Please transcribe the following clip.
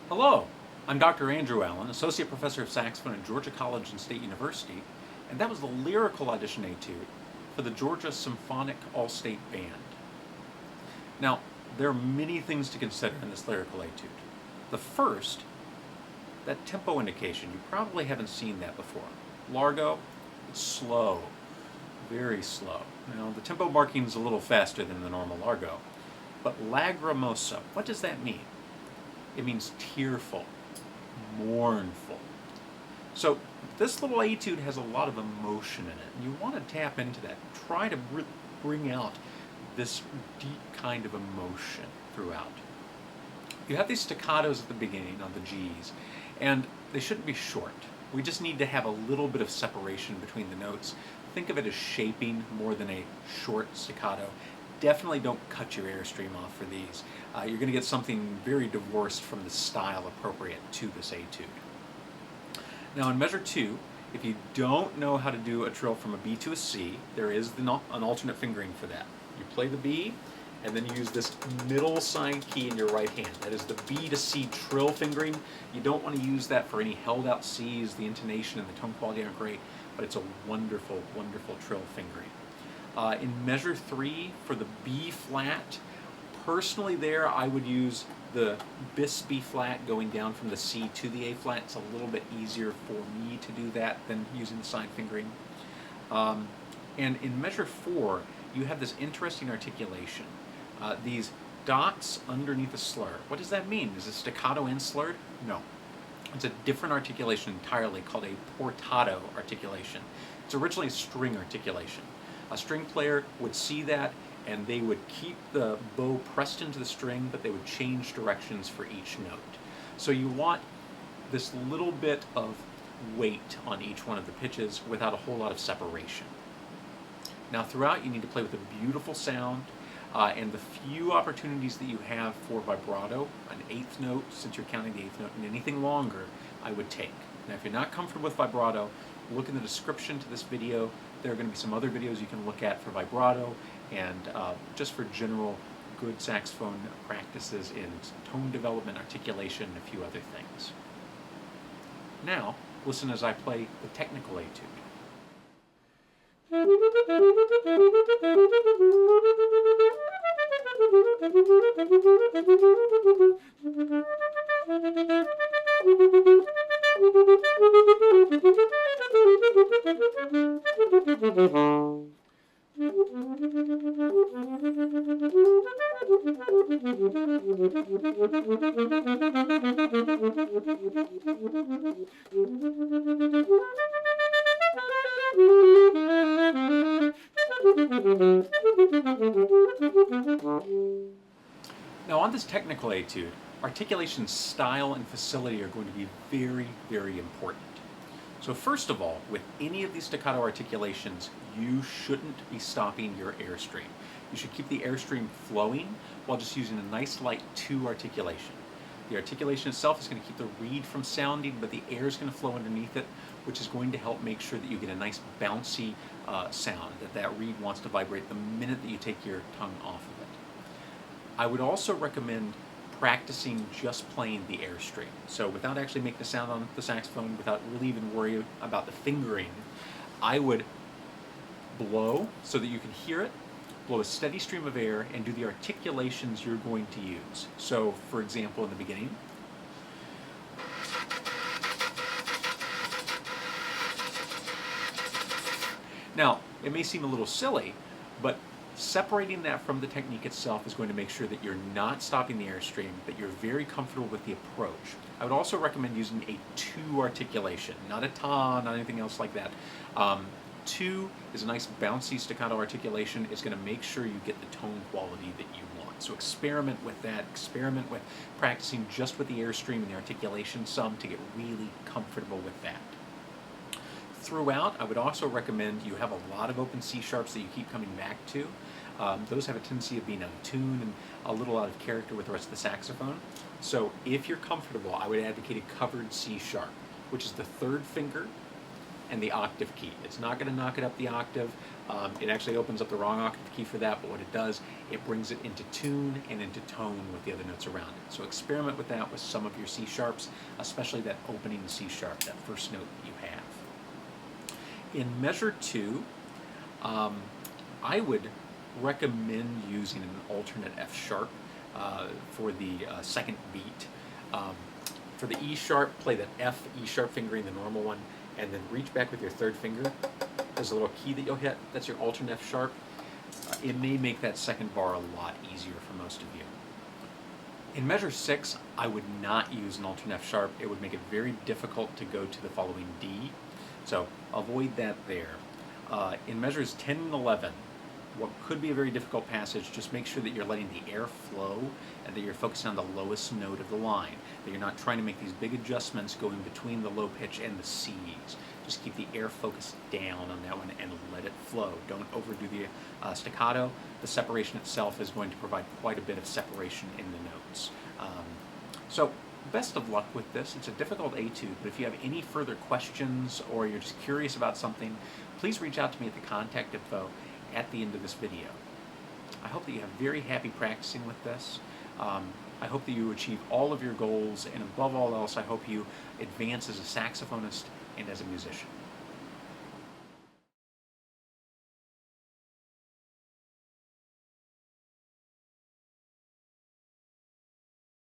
Hello, I'm Dr. Andrew Allen, Associate Professor of Saxophone at Georgia College and State University, and that was the Lyrical audition etude for the Georgia Symphonic All-State Band. Now, there are many things to consider in this Lyrical etude. The first, that tempo indication. You probably haven't seen that before. Largo, it's slow, very slow. Now, the tempo marking is a little faster than the normal largo, but lagrimoso, what does that mean? It means tearful, mournful. So this little etude has a lot of emotion in it, and you want to tap into that. Try to bring out this deep kind of emotion throughout. You have these staccatos at the beginning on the G's, and they shouldn't be short. We just need to have a little bit of separation between the notes. Think of it as shaping more than a short staccato. Definitely don't cut your airstream off for these. You're going to get something very divorced from the style appropriate to this etude. Now in measure 2, if you don't know how to do a trill from a B to a C, there is an alternate fingering for that. You play the B, and then you use this middle side key in your right hand. That is the B to C trill fingering. You don't want to use that for any held out C's. The intonation and the tone quality aren't great, but it's a wonderful, wonderful trill fingering. In measure 3, for the B flat, personally there I would use the bis B flat going down from the C to the A flat. It's a little bit easier for me to do that than using the side fingering. And in measure 4, you have this interesting articulation. These dots underneath the slur. What does that mean? Is it staccato and slurred? No. It's a different articulation entirely called a portato articulation. It's originally a string articulation. A string player would see that and they would keep the bow pressed into the string, but they would change directions for each note. So you want this little bit of weight on each one of the pitches without a whole lot of separation. Now throughout you need to play with a beautiful sound, and the few opportunities that you have for vibrato, an eighth note, since you're counting the eighth note, and anything longer, I would take. Now if you're not comfortable with vibrato, look in the description to this video. There are going to be some other videos you can look at for vibrato and just for general good saxophone practices in tone development, articulation, and a few other things. Now, listen as I play the technical etude. Now on this technical etude, articulation style and facility are going to be very, very important. So first of all, with any of these staccato articulations, you shouldn't be stopping your airstream. You should keep the airstream flowing while just using a nice light 2 articulation. The articulation itself is going to keep the reed from sounding, but the air is going to flow underneath it, which is going to help make sure that you get a nice bouncy sound, that reed wants to vibrate the minute that you take your tongue off of it. I would also recommend practicing just playing the airstream. So without actually making a sound on the saxophone, without really even worrying about the fingering, I would blow so that you can hear it, blow a steady stream of air, and do the articulations you're going to use. So, for example, in the beginning, now, it may seem a little silly, but separating that from the technique itself is going to make sure that you're not stopping the airstream, that you're very comfortable with the approach. I would also recommend using a 2 articulation, not a ta, not anything else like that. 2 is a nice bouncy staccato articulation. It's going to make sure you get the tone quality that you want. So experiment with that. Experiment with practicing just with the airstream and the articulation some to get really comfortable with that. Throughout, I would also recommend you have a lot of open C sharps that you keep coming back to. Those have a tendency of being out of tune and a little out of character with the rest of the saxophone. So if you're comfortable, I would advocate a covered C sharp, which is the 3rd finger and the octave key. It's not going to knock it up the octave. It actually opens up the wrong octave key for that, but what it does, it brings it into tune and into tone with the other notes around it. So experiment with that with some of your C sharps, especially that opening C sharp, that first note that you have. In measure 2, I would recommend using an alternate F sharp for the second beat. For the E sharp, play that F, E sharp fingering, the normal one, and then reach back with your third finger. There's a little key that you'll hit. That's your alternate F sharp. It may make that second bar a lot easier for most of you. In measure 6, I would not use an alternate F sharp. It would make it very difficult to go to the following D. So avoid that there. In measures 10 and 11, what could be a very difficult passage, just make sure that you're letting the air flow and that you're focusing on the lowest note of the line, that you're not trying to make these big adjustments going between the low pitch and the C's. Just keep the air focused down on that one and let it flow. Don't overdo the staccato. The separation itself is going to provide quite a bit of separation in the notes. So best of luck with this. It's a difficult etude, but if you have any further questions or you're just curious about something, please reach out to me at the contact info at the end of this video. I hope that you have very happy practicing with this. I hope that you achieve all of your goals, and above all else, I hope you advance as a saxophonist and as a musician.